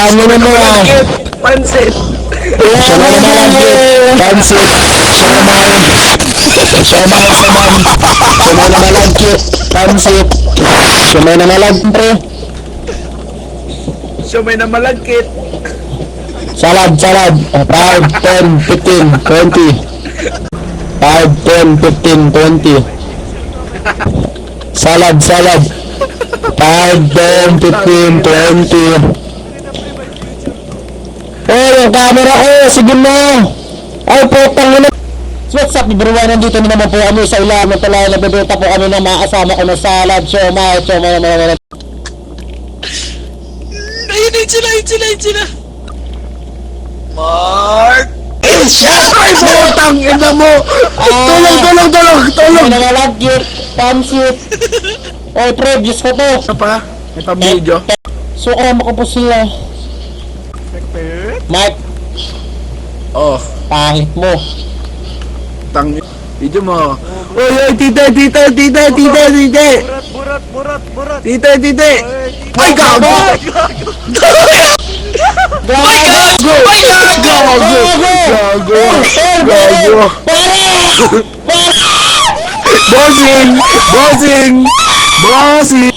Ano na mo ah? Pansit. Siya na malagkit. Pansit. Siya na malagkit. Siya na malagkit. Pansit. Siya na malagkit, pre. Siomay na malagkit. Salad. 5, 10, 15, 20. 5, 10, 15, 20. Salad. 5, 10, 15, 20. Oh, yung camera ko! Sige na! Ay, putang ina! What's up, everyone? Nandito na naman po kami sa ilaman talaga. Nagbibita po kami ng mga kasama ko na salad, siomay. Ayun sila. Mark! Ay, putang ina mo! Tulong! May nalagkit, pansit. Oy, previous ko to. Ano pa? May pa-video. So, kama ko po sila. Mike, Oh, pangit mo. tang... Video mo. Oy, tita! Burat. Tita! Ay, gago! Gago! Bossing!